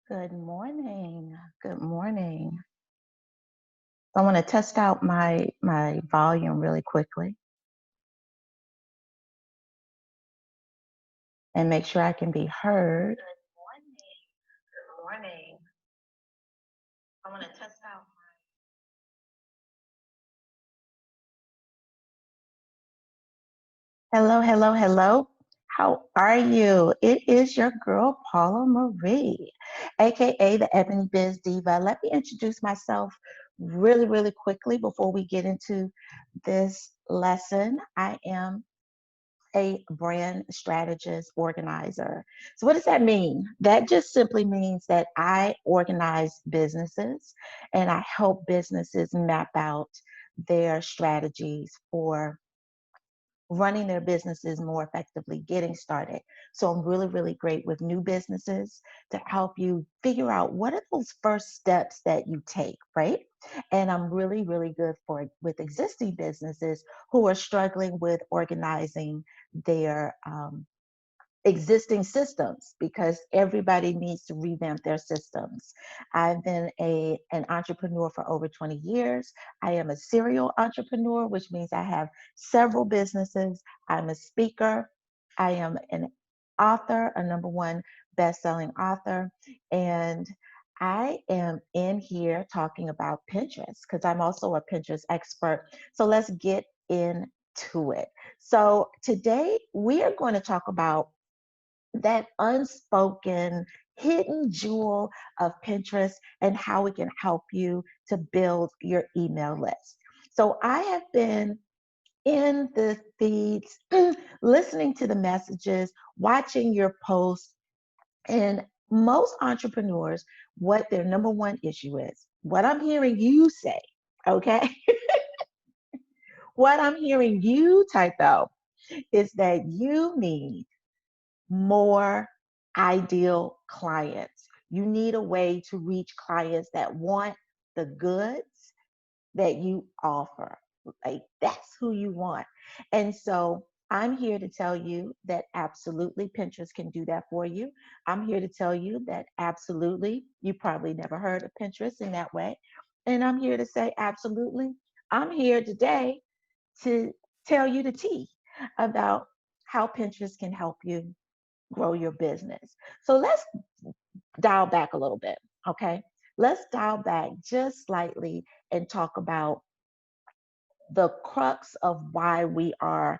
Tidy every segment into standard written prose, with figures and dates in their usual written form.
Good morning. Good morning. I want to test out my volume really quickly and make sure I can be heard. Good morning. Good morning. I want to test out. Hello, hello, hello. How are you? It is your girl Paula Marie, aka the Ebony Biz Diva. Let me introduce myself really quickly before we get into this lesson. I am a brand strategist organizer. So, what does that mean? That just simply means that I organize businesses and I help businesses map out their strategies for running their businesses more effectively, getting started. So I'm really great with new businesses to help you figure out what are those first steps that you take, right? And I'm really good for with existing businesses who are struggling with organizing their existing systems because everybody needs to revamp their systems. I've been an entrepreneur for over 20 years. I am a serial entrepreneur, which means I have several businesses. I'm a speaker. I am an author, a number one best-selling author, and I am in here talking about Pinterest because I'm also a Pinterest expert. So let's get into it. So today we are going to talk about that unspoken hidden jewel of Pinterest and how it can help you to build your email list. So I have been in the feeds, listening to the messages, watching your posts, and most entrepreneurs, what their number one issue is, what I'm hearing you say, okay? What I'm hearing you type out is that you need more ideal clients. You need a way to reach clients that want the goods that you offer. Like that's who you want. And so I'm here to tell you that absolutely Pinterest can do that for you. I'm here to tell you that absolutely you probably never heard of Pinterest in that way. And I'm here to say absolutely. I'm here today to tell you the tea about how Pinterest can help you grow your business. So let's dial back a little bit, okay? Let's dial back just slightly and talk about the crux of why we are,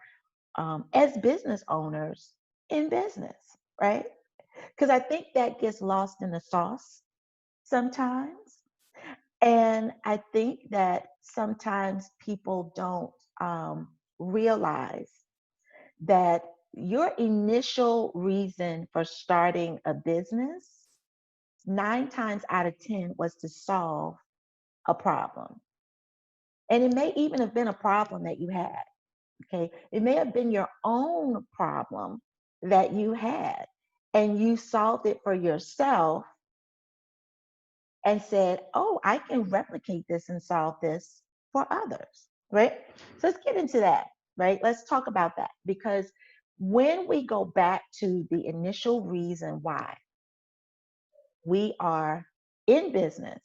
as business owners, in business, right? Because I think that gets lost in the sauce sometimes. And I think that sometimes people don't realize that your initial reason for starting a business, 9 times out of 10, was to solve a problem. And it may even have been a problem that you had. Okay. It may have been your own problem that you had, and you solved it for yourself and said, oh, I can replicate this and solve this for others. Right. So let's get into that. Right. Let's talk about that because when we go back to the initial reason why we are in business,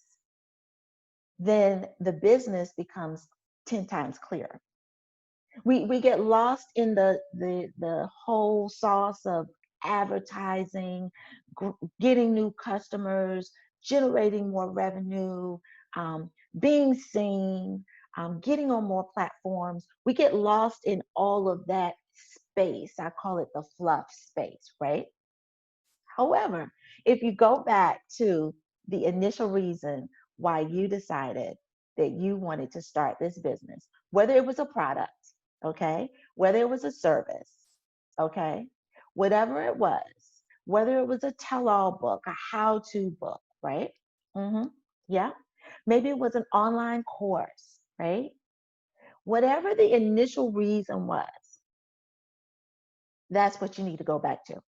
then the business becomes 10 times clearer. We get lost in the whole sauce of advertising, getting new customers, generating more revenue, being seen, getting on more platforms. We get lost in all of that space. I call it the fluff space, right? However, if you go back to the initial reason why you decided that you wanted to start this business, whether it was a product, okay, whether it was a service, okay, whatever it was, whether it was a tell all book, a how to book, right? Mm-hmm. Yeah. Maybe it was an online course, right? Whatever the initial reason was, that's what you need to go back to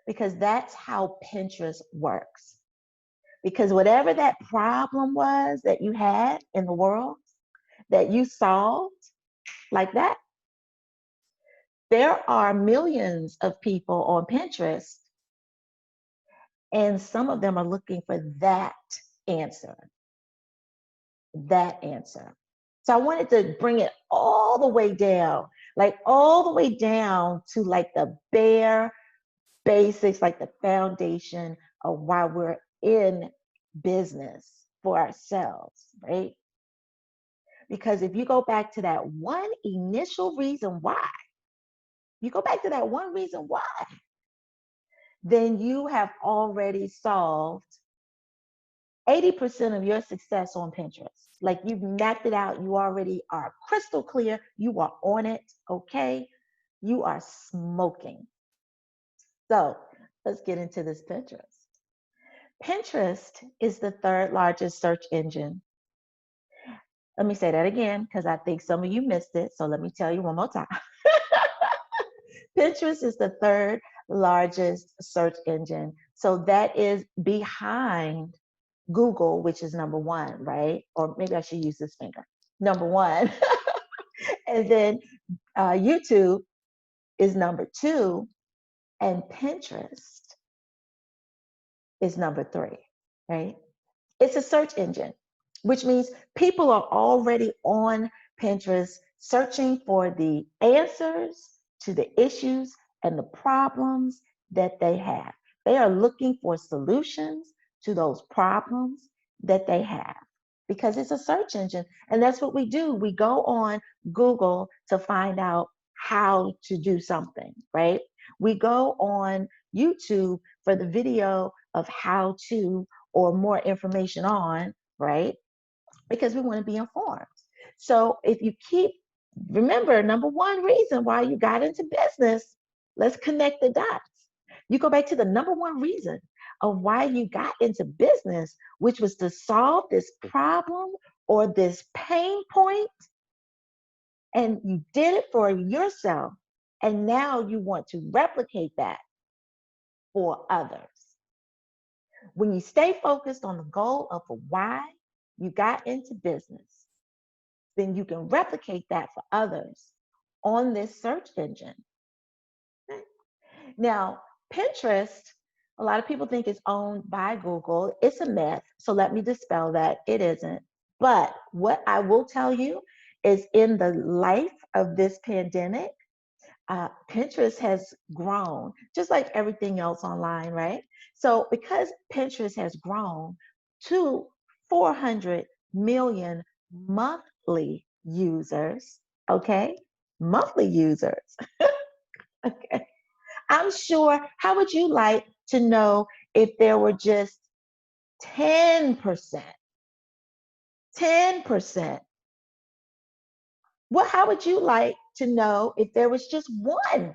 because that's how Pinterest works. Because whatever that problem was that you had in the world that you solved like that, there are millions of people on Pinterest And some of them are looking for that answer, that answer. So I wanted to bring it all the way down, like all the way down to like the bare basics, like the foundation of why we're in business for ourselves, right? Because if you go back to that one initial reason why, you go back to that one reason why, then you have already solved 80% of your success on Pinterest. Like you've mapped it out, you already are crystal clear, you are on it, okay? You are smoking. So let's get into this Pinterest. Pinterest is the third largest search engine. Let me say that again because I think some of you missed it. So let me tell you one more time. Pinterest is the third largest search engine. So that is behind Google, which is number one, right? Or maybe I should use this finger. Number one. And then YouTube is number two. And Pinterest is number three, right? It's a search engine, which means people are already on Pinterest searching for the answers to the issues and the problems that they have. They are looking for solutions to those problems that they have because it's a search engine. And that's what we do. We go on Google to find out how to do something, right? We go on YouTube for the video of how to or more information on, right? Because we want to be informed. So if you keep, remember, number one reason why you got into business, let's connect the dots. You go back to the number one reason of why you got into business, which was to solve this problem or this pain point, and you did it for yourself. And now you want to replicate that for others. When you stay focused on the goal of why you got into business, then you can replicate that for others on this search engine. Now, Pinterest, a lot of people think it's owned by Google. It's a myth. So let me dispel that. It isn't. But what I will tell you is in the life of this pandemic, Pinterest has grown, just like everything else online, right? So because Pinterest has grown to 400 million monthly users, okay? Monthly users, okay? I'm sure, how would you like to know if there were just 10%? 10%. Well, how would you like to know if there was just 1%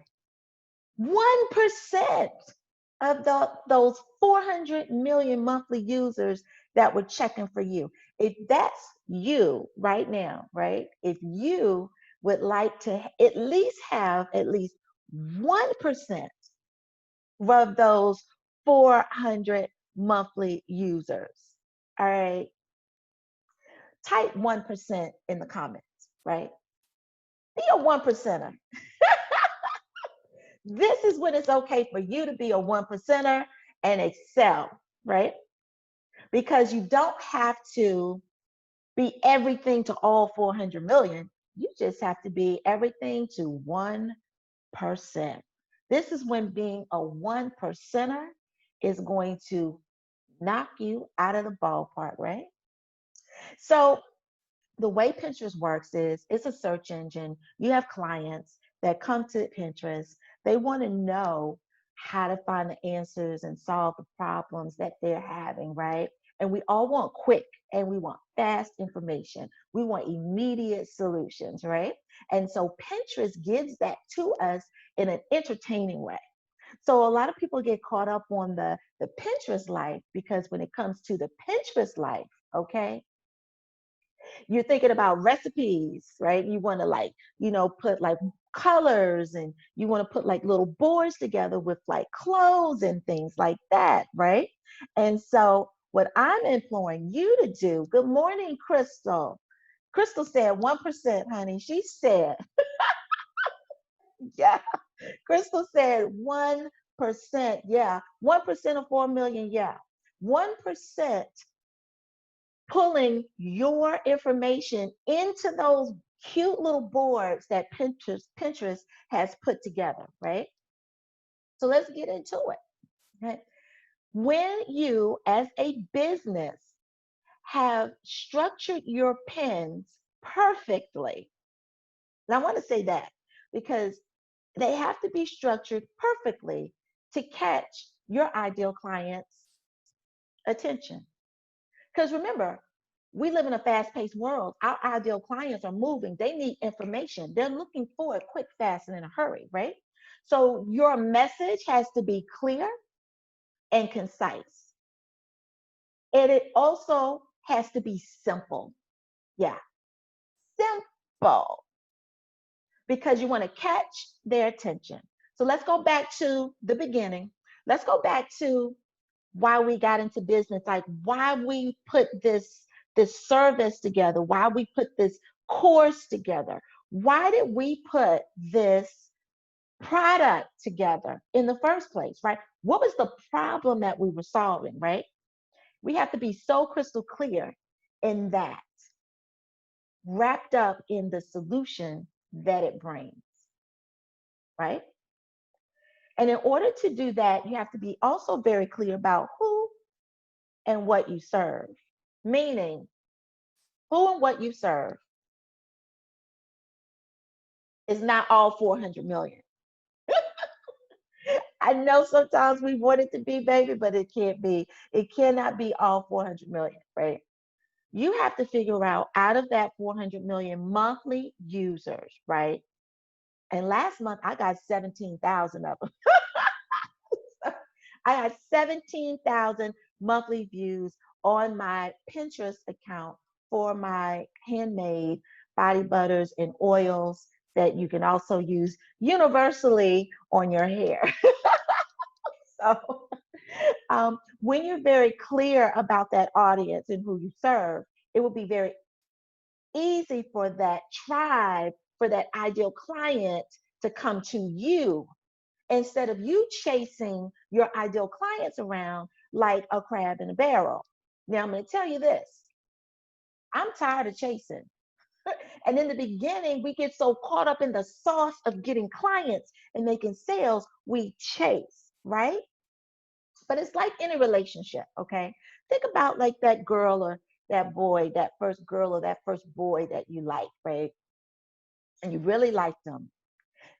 of those 400 million monthly users that were checking for you? If that's you right now, right? If you would like to at least have at least 1% of those 400 monthly users, all right, type 1% in the comments, right? Be a 1%er. This is when it's okay for you to be a 1%er and excel, right? Because you don't have to be everything to all 400 million. You just have to be everything to 1%. This is when being a 1%er is going to knock you out of the ballpark, right? So the way Pinterest works is it's a search engine. You have clients that come to Pinterest. They want to know how to find the answers and solve the problems that they're having, right? And we all want quick and we want fast information. We want immediate solutions, right? And so Pinterest gives that to us in an entertaining way. So a lot of people get caught up on the Pinterest life because when it comes to the Pinterest life, okay, you're thinking about recipes, right? You want to like, put like colors and you want to put like little boards together with like clothes and things like that, right? And so what I'm imploring you to do, good morning, Crystal. Crystal said 1%, honey. She said, yeah, Crystal said 1%, yeah. 1% of 4 million, yeah. 1% pulling your information into those cute little boards that Pinterest has put together, right? So let's get into it. Right? When you, as a business, have structured your pins perfectly, and I want to say that because they have to be structured perfectly to catch your ideal client's attention. Because remember, we live in a fast paced world. Our ideal clients are moving, they need information, they're looking for it quick, fast, and in a hurry, right? So your message has to be clear and concise. And it also has to be simple. Yeah, simple, because you want to catch their attention. So let's go back to the beginning. Let's go back to why we got into business, like why we put this service together, why we put this course together. Why did we put this product together in the first place, right? What was the problem that we were solving, right? We have to be so crystal clear in that, wrapped up in the solution that it brings, right? And in order to do that, you have to be also very clear about who and what you serve. Meaning, who and what you serve is not all 400 million. I know sometimes we want it to be, baby, but it can't be. It cannot be all 400 million, right? You have to figure out of that 400 million monthly users, right? And last month I got 17,000 of them. I had 17,000 monthly views on my Pinterest account for my handmade body butters and oils that you can also use universally on your hair. So, when you're very clear about that audience and who you serve, it will be very easy for that tribe, for that ideal client to come to you instead of you chasing your ideal clients around like a crab in a barrel. Now, I'm going to tell you this, I'm tired of chasing. And in the beginning, we get so caught up in the sauce of getting clients and making sales, we chase, right? But it's like any relationship, okay? Think about like that girl or that boy, that first girl or that first boy that you like, right? And you really liked them.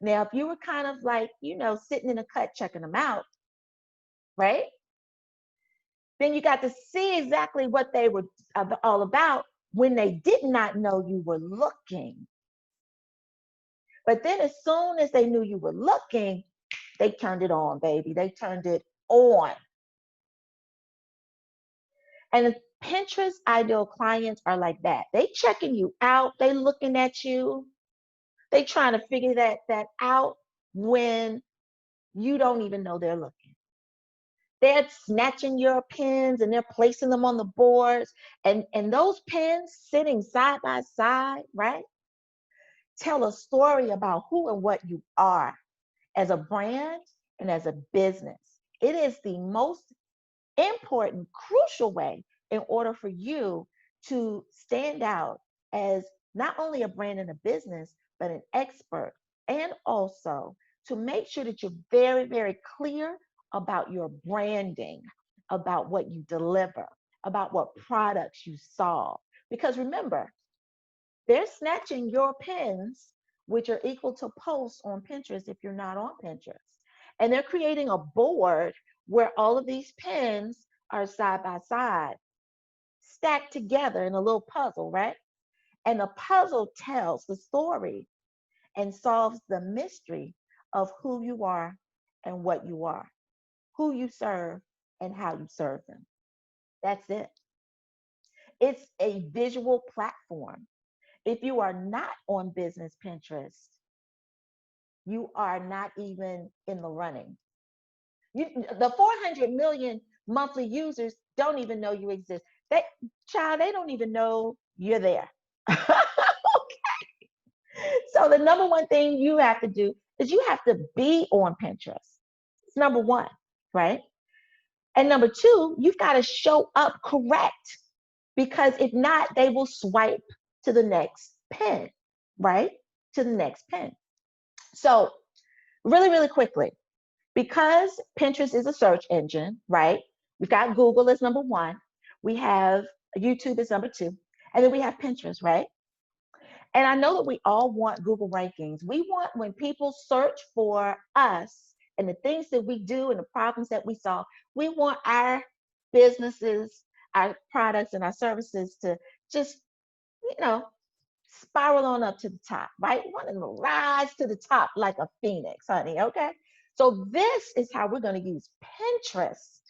Now, if you were kind of like, sitting in a cut checking them out, right? Then you got to see exactly what they were all about when they did not know you were looking. But then as soon as they knew you were looking, they turned it on, baby. They turned it on. And Pinterest ideal clients are like that. They checking you out. They looking at you. They trying to figure that out when you don't even know they're looking. They're snatching your pins and they're placing them on the boards. And those pins sitting side by side, right, tell a story about who and what you are as a brand and as a business. It is the most important, crucial way in order for you to stand out as not only a brand and a business, but an expert. And also to make sure that you're very, very clear about your branding, about what you deliver, about what products you solve. Because remember, they're snatching your pins, which are equal to posts on Pinterest if you're not on Pinterest. And they're creating a board where all of these pins are side by side, stacked together in a little puzzle, right? And the puzzle tells the story and solves the mystery of who you are and what you are, who you serve and how you serve them. That's it. It's a visual platform. If you are not on business Pinterest, you are not even in the running. The 400 million monthly users don't even know you exist. They don't even know you're there. So the number one thing you have to do is you have to be on Pinterest. It's number one, right? And number two, you've got to show up correct, because if not, they will swipe to the next pin, right? To the next pin. So, really, really quickly, because Pinterest is a search engine, right? We've got Google as number one, we have YouTube as number two, and then we have Pinterest, right? And I know that we all want Google rankings. We want, when people search for us and the things that we do and the problems that we solve, we want our businesses, our products, and our services to just, you know, spiral on up to the top, right? We want them to rise to the top like a phoenix, honey, okay? So this is how we're going to use Pinterest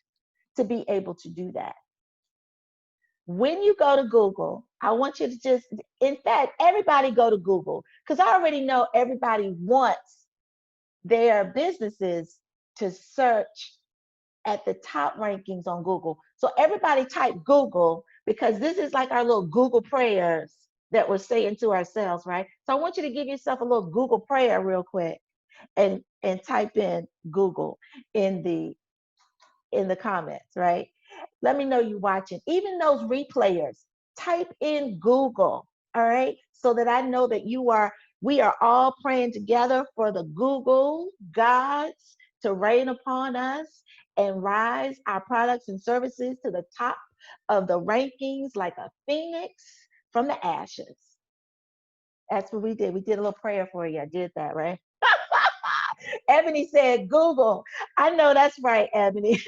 to be able to do that. When you go to Google, I want you to just, in fact, everybody go to Google, because I already know everybody wants their businesses to search at the top rankings on Google. So everybody type Google, because this is like our little Google prayers that we're saying to ourselves, right? So I want you to give yourself a little Google prayer real quick and type in Google in the comments, right? Let me know you watching. Even those replayers, type in Google, all right? So that I know that we are all praying together for the Google gods to rain upon us and rise our products and services to the top of the rankings like a phoenix from the ashes. That's what we did. We did a little prayer for you. I did that, right? Ebony said Google. I know that's right, Ebony.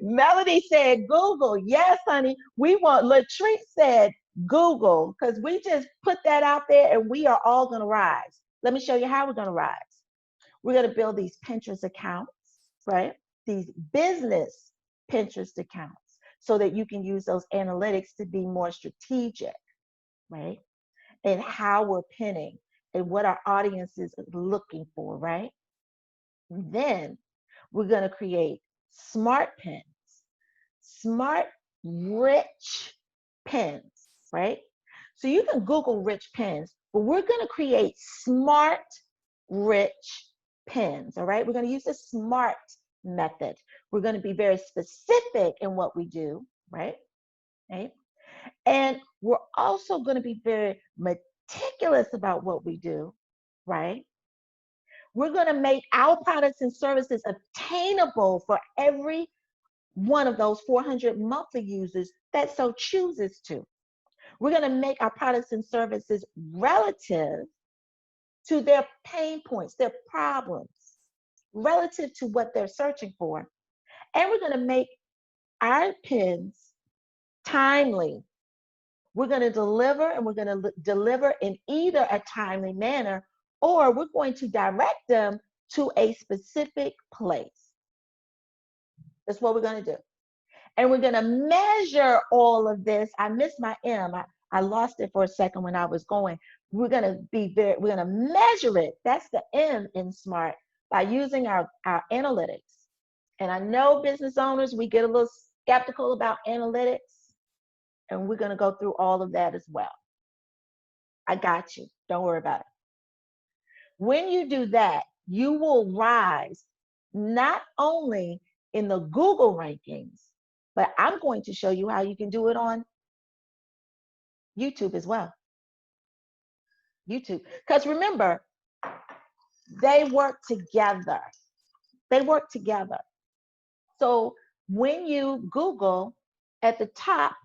Melody said Google. Yes, honey. We want, Latrice said Google, because we just put that out there and we are all going to rise. Let me show you how we're going to rise. We're going to build these Pinterest accounts, right? These business Pinterest accounts, so that you can use those analytics to be more strategic, right? And how we're pinning and what our audience is looking for, right? Then we're going to create smart pins, smart, rich pins, right? So you can Google rich pins, but we're going to create smart, rich pins, all right? We're going to use the SMART method. We're going to be very specific in what we do, right? Right? And we're also going to be very meticulous about what we do, right? We're going to make our products and services attainable for every one of those 400 monthly users that so chooses to. We're going to make our products and services relative to their pain points, their problems, relative to what they're searching for. And we're going to make our pins timely. We're going to deliver, and we're going to deliver in either a timely manner, or we're going to direct them to a specific place. That's what we're going to do. And we're going to measure all of this. I missed my M. I lost it for a second when I was going. We're going to measure it. That's the M in SMART, by using our analytics. And I know business owners, we get a little skeptical about analytics, and we're going to go through all of that as well. I got you. Don't worry about it. When you do that, you will rise not only in the Google rankings, but I'm going to show you how you can do it on YouTube as well. YouTube. Because remember, they work together. They work together. So when you Google, at the top,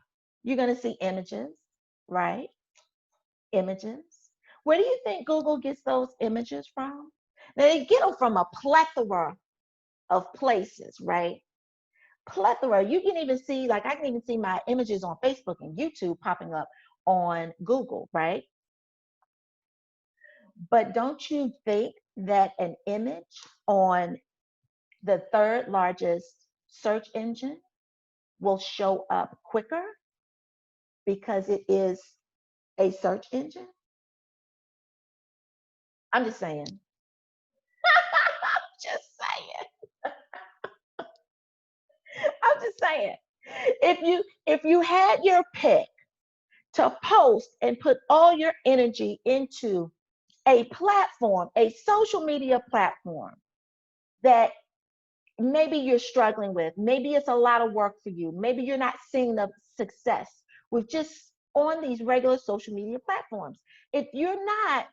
you're going to see images, right? Images. Where do you think Google gets those images from? Now, they get them from a plethora of places, right? Plethora. You can even see, like, I can even see my images on Facebook and YouTube popping up on Google, right? But don't you think that an image on the third largest search engine will show up quicker because it is a search engine? I'm just saying. I'm just saying. I'm just saying. If you had your pick to post and put all your energy into a platform, a social media platform, that maybe you're struggling with. Maybe it's a lot of work for you. Maybe you're not seeing the success with just on these regular social media platforms. If you're not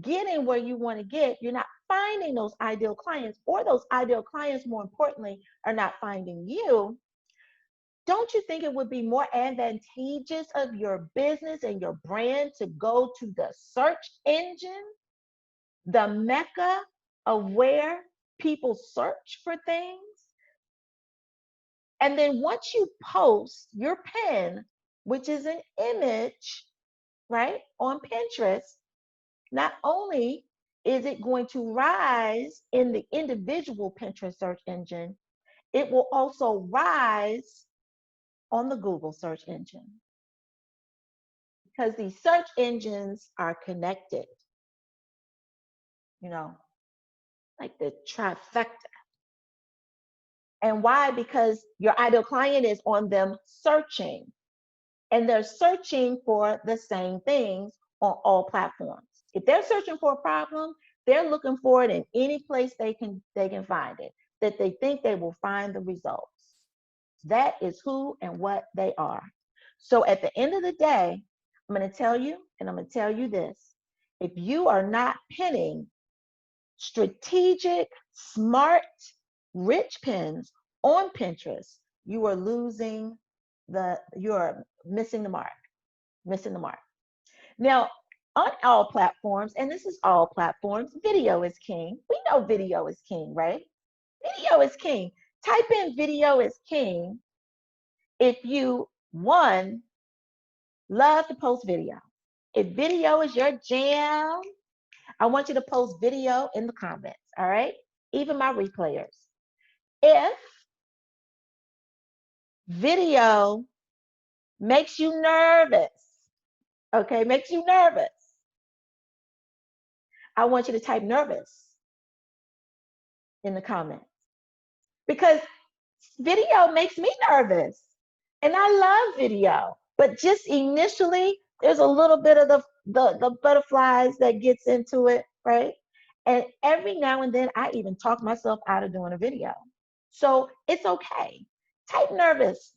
getting where you want to get, you're not finding those ideal clients, or those ideal clients, more importantly, are not finding you. Don't you think it would be more advantageous of your business and your brand to go to the search engine, the mecca of where people search for things? And then once you post your pin, which is an image, right, on Pinterest, not only is it going to rise in the individual Pinterest search engine, it will also rise on the Google search engine, because these search engines are connected, you know, like the trifecta. And why? Because your ideal client is on them searching, and they're searching for the same things on all platforms. If they're searching for a problem, they're looking for it in any place they can find it, that they think they will find the results. That is who and what they are. So at the end of the day, I'm going to tell you, and I'm going to tell you this: if you are not pinning strategic, smart, rich pins on Pinterest, you are losing you're missing the mark, missing the mark. Now, on all platforms, and this is all platforms, video is king. We know video is king, right? Video is king. Type in video is king if you, one, love to post video. If video is your jam, I want you to post video in the comments, all right? Even my replayers. If video makes you nervous, okay, makes you nervous, I want you to type nervous in the comments, because video makes me nervous and I love video. But just initially, there's a little bit of the butterflies that gets into it, right? And every now and then, I even talk myself out of doing a video. So it's okay. Type nervous,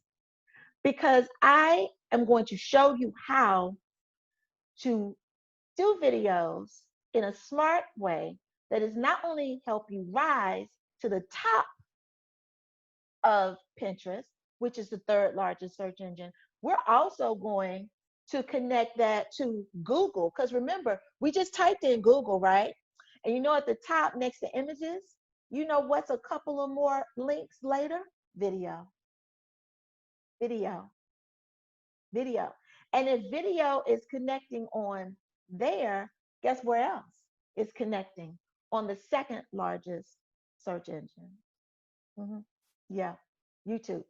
because I am going to show you how to do videos in a smart way that is not only help you rise to the top of Pinterest, which is the third largest search engine, we're also going to connect that to Google. Because remember, we just typed in Google, right? And you know, at the top next to images, you know what's a couple of more links later? Video, video, video. And if video is connecting on there, guess where else it's connecting? On the second largest search engine. Mhm. Yeah, YouTube.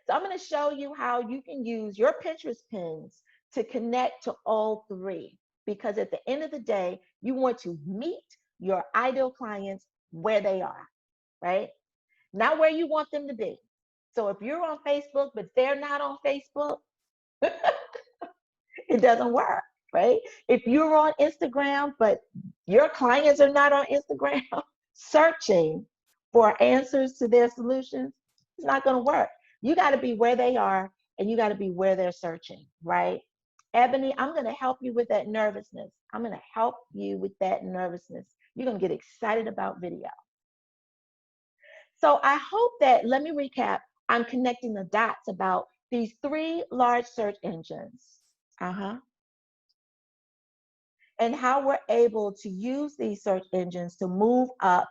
So I'm going to show you how you can use your Pinterest pins to connect to all three. Because at the end of the day, you want to meet your ideal clients where they are, right? Not where you want them to be. So if you're on Facebook, but they're not on Facebook, it doesn't work, right? If you're on Instagram, but your clients are not on Instagram, searching for answers to their solutions, it's not going to work. You got to be where they are, and you got to be where they're searching, right? Ebony, I'm going to help you with that nervousness. I'm going to help you with that nervousness. You're going to get excited about video. So I hope that, let me recap, I'm connecting the dots about these three large search engines. And how we're able to use these search engines to move up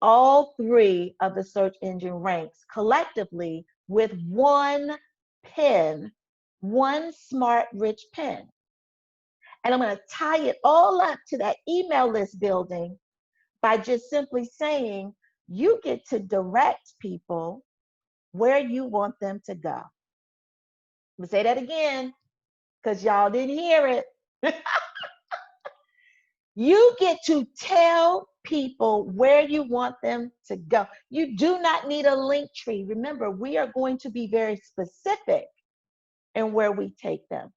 all three of the search engine ranks collectively with one pin, one smart, rich pin. And I'm going to tie it all up to that email list building by just simply saying, you get to direct people where you want them to go. I'm going to say that again, because y'all didn't hear it. You get to tell people where you want them to go. You do not need a link tree. Remember, we are going to be very specific in where we take them.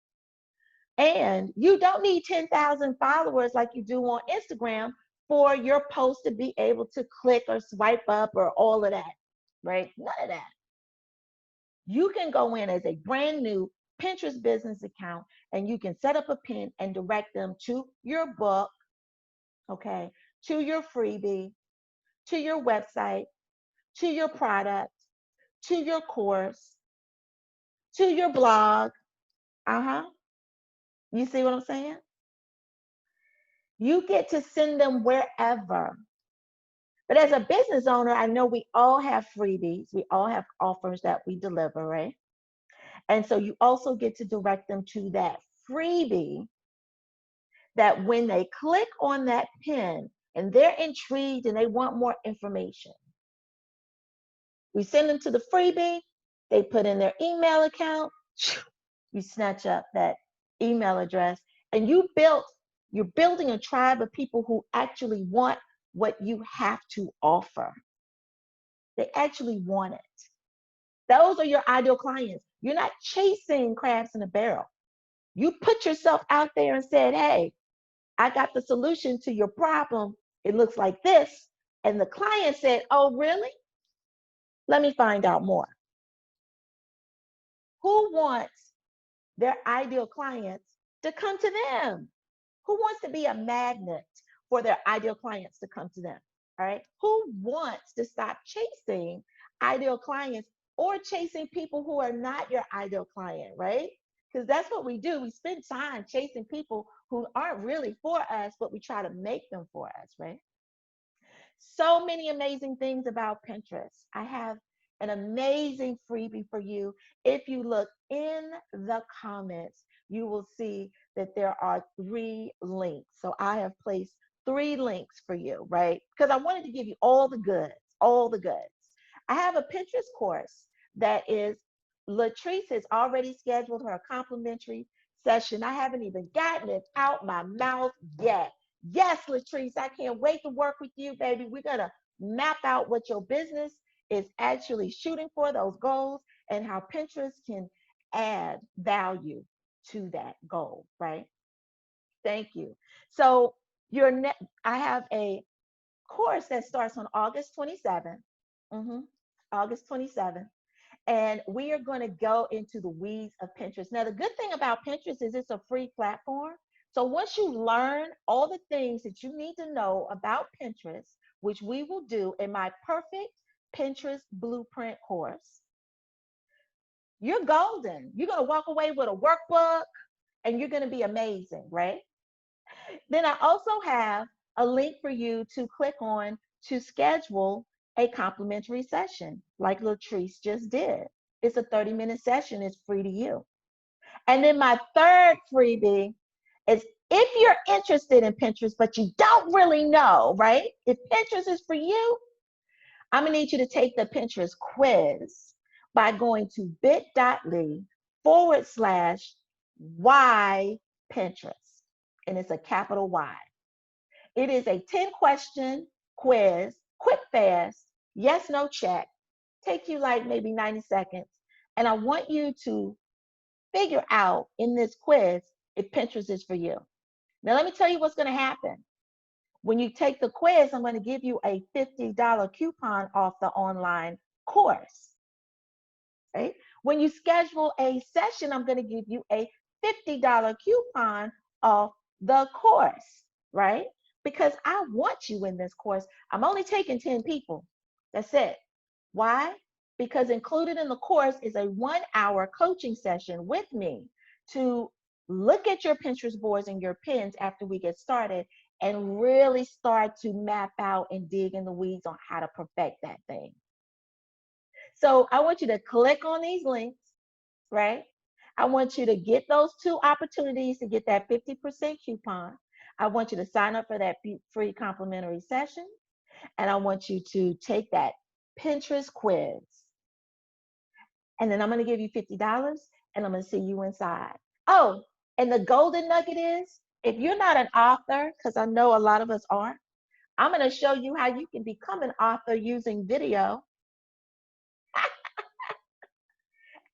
And you don't need 10,000 followers like you do on Instagram for your post to be able to click or swipe up or all of that, right? None of that. You can go in as a brand new Pinterest business account and you can set up a pin and direct them to your book, okay, to your freebie, to your website, to your product, to your course, to your blog. Uh-huh. You see what I'm saying? You get to send them wherever. But as a business owner, I know we all have freebies. We all have offers that we deliver, right? And so you also get to direct them to that freebie that when they click on that pin and they're intrigued and they want more information, we send them to the freebie, they put in their email account, you snatch up that email address, and you're building a tribe of people who actually want what you have to offer. They actually want it. Those are your ideal clients. You're not chasing crabs in a barrel. You put yourself out there and said, hey, I got the solution to your problem. It looks like this. And the client said, oh, really? Let me find out more. Who wants their ideal clients to come to them? Who wants to be a magnet for their ideal clients to come to them? All right. Who wants to stop chasing ideal clients or chasing people who are not your ideal client, right? Because that's what we do. We spend time chasing people who aren't really for us, but we try to make them for us, right? So many amazing things about Pinterest. I have an amazing freebie for you. If you look in the comments, you will see that there are 3 links. So I have placed 3 links for you, right? Because I wanted to give you all the goods, all the goods. I have a Pinterest course that is, Latrice has already scheduled her complimentary session. I haven't even gotten it out my mouth yet. Yes, Latrice, I can't wait to work with you, baby. We're going to map out what your business is actually shooting for, those goals, and how Pinterest can add value to that goal, right? Thank you. So I have a course that starts on August 27th. August 27th. And we are going to go into the weeds of Pinterest. Now, the good thing about Pinterest is it's a free platform. So once you learn all the things that you need to know about Pinterest, which we will do in my perfect Pinterest blueprint course, you're golden. You're going to walk away with a workbook and you're going to be amazing, right? Then I also have a link for you to click on to schedule a complimentary session like Latrice just did. It's a 30-minute session. It's free to you. And then my third freebie is if you're interested in Pinterest, but you don't really know, right? If Pinterest is for you, I'm going to need you to take the Pinterest quiz by going to bit.ly/why Pinterest. And it's a capital Y. It is a 10-question quiz, quick, fast, yes, no check. Take you like maybe 90 seconds. And I want you to figure out in this quiz if Pinterest is for you. Now, let me tell you what's going to happen. When you take the quiz, I'm going to give you a $50 coupon off the online course. Right? When you schedule a session, I'm going to give you a $50 coupon off the course, right? Because I want you in this course. I'm only taking 10 people. That's it. Why? Because included in the course is a 1-hour coaching session with me to look at your Pinterest boards and your pins after we get started and really start to map out and dig in the weeds on how to perfect that thing. So I want you to click on these links, right? I want you to get those 2 opportunities to get that 50% coupon. I want you to sign up for that free complimentary session. And I want you to take that Pinterest quiz. And then I'm going to give you $50 and I'm going to see you inside. Oh, and the golden nugget is if you're not an author, because I know a lot of us aren't, I'm going to show you how you can become an author using video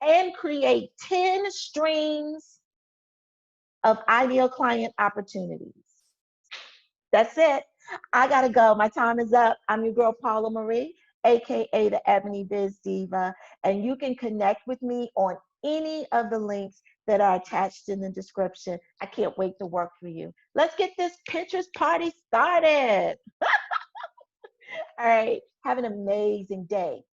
and create 10 streams of ideal client opportunities. That's it. I gotta go. My time is up. I'm your girl Paula Marie, aka the Ebony Biz Diva, and you can connect with me on any of the links that are attached in the description. I can't wait to work for you. Let's get this Pinterest party started. All right. Have an amazing day.